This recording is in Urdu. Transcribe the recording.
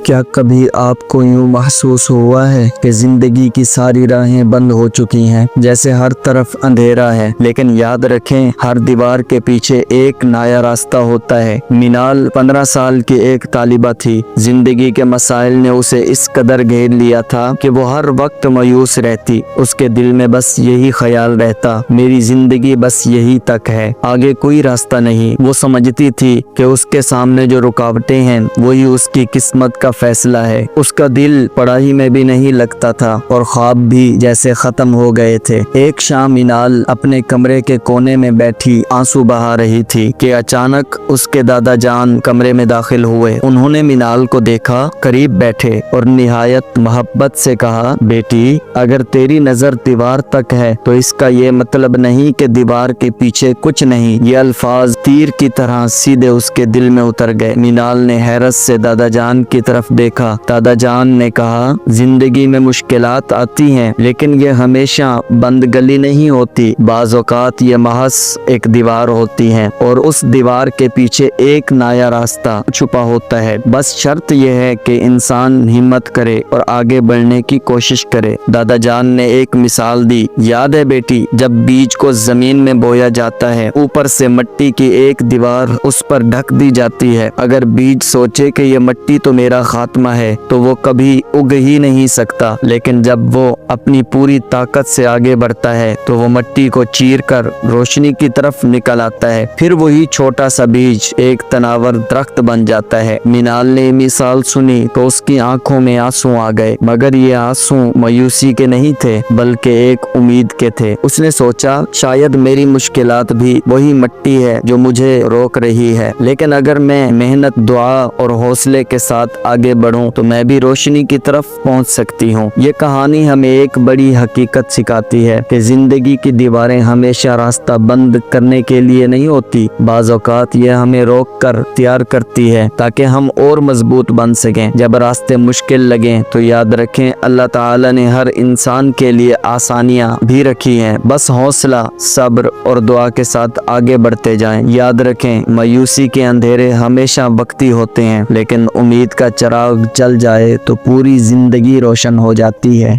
کیا کبھی آپ کو یوں محسوس ہوا ہے کہ زندگی کی ساری راہیں بند ہو چکی ہیں، جیسے ہر طرف اندھیرا ہے؟ لیکن یاد رکھیں، ہر دیوار کے پیچھے ایک نیا راستہ ہوتا ہے۔ مینال 15 سال کی ایک طالبہ تھی۔ زندگی کے مسائل نے اسے اس قدر گھیر لیا تھا کہ وہ ہر وقت مایوس رہتی۔ اس کے دل میں بس یہی خیال رہتا، میری زندگی بس یہی تک ہے، آگے کوئی راستہ نہیں۔ وہ سمجھتی تھی کہ اس کے سامنے جو رکاوٹیں ہیں وہی اس کی قسمت کا فیصلہ ہے۔ اس کا دل پڑھائی میں بھی نہیں لگتا تھا اور خواب بھی جیسے ختم ہو گئے تھے۔ ایک شام مینال اپنے کمرے کے کونے میں بیٹھی آنسو بہا رہی تھی کہ اچانک اس کے دادا جان کمرے میں داخل ہوئے۔ انہوں نے مینال کو دیکھا، قریب بیٹھے اور نہایت محبت سے کہا، بیٹی، اگر تیری نظر دیوار تک ہے تو اس کا یہ مطلب نہیں کہ دیوار کے پیچھے کچھ نہیں۔ یہ الفاظ تیر کی طرح سیدھے اس کے دل میں اتر گئے۔ مینال نے حیرت سے دادا جان کی طرف دیکھا۔ دادا جان نے کہا، زندگی میں مشکلات آتی ہیں لیکن یہ ہمیشہ بند گلی نہیں ہوتی، بعض اوقات یہ محض ایک دیوار ہوتی ہیں اور اس دیوار کے پیچھے ایک نیا راستہ چھپا ہوتا ہے۔ بس شرط یہ ہے کہ انسان ہمت کرے اور آگے بڑھنے کی کوشش کرے۔ دادا جان نے ایک مثال دی، یاد ہے بیٹی، جب بیج کو زمین میں بویا جاتا ہے، اوپر سے مٹی کی ایک دیوار اس پر ڈھک دی جاتی ہے۔ اگر بیج سوچے کہ یہ مٹی تو میرا خاتمہ ہے تو وہ کبھی اگ ہی نہیں سکتا، لیکن جب وہ اپنی پوری طاقت سے آگے بڑھتا ہے تو وہ مٹی کو چیر کر روشنی کی طرف نکل آتا ہے، پھر وہی چھوٹا سا بیج ایک تناور درخت بن جاتا ہے۔ مینال نے مثال سنی تو اس کی آنکھوں میں آنسو آ گئے، مگر یہ آنسو مایوسی کے نہیں تھے بلکہ ایک امید کے تھے۔ اس نے سوچا، شاید میری مشکلات بھی وہی مٹی ہے جو مجھے روک رہی ہے، لیکن اگر میں محنت، دعا اور حوصلے کے ساتھ آگے بڑھوں تو میں بھی روشنی کی طرف پہنچ سکتی ہوں۔ یہ کہانی ہمیں ایک بڑی حقیقت سکھاتی ہے کہ زندگی کی دیواریں ہمیشہ راستہ بند کرنے کے لیے نہیں ہوتی، بعض اوقات یہ ہمیں روک کر تیار کرتی ہے تاکہ ہم اور مضبوط بن سکیں۔ جب راستے مشکل لگیں تو یاد رکھیں، اللہ تعالی نے ہر انسان کے لیے آسانیاں بھی رکھی ہیں، بس حوصلہ، صبر اور دعا کے ساتھ آگے بڑھتے جائیں۔ یاد رکھیں، مایوسی کے اندھیرے ہمیشہ وقتی ہوتے ہیں، لیکن امید کا چراغ جل جائے تو پوری زندگی روشن ہو جاتی ہے۔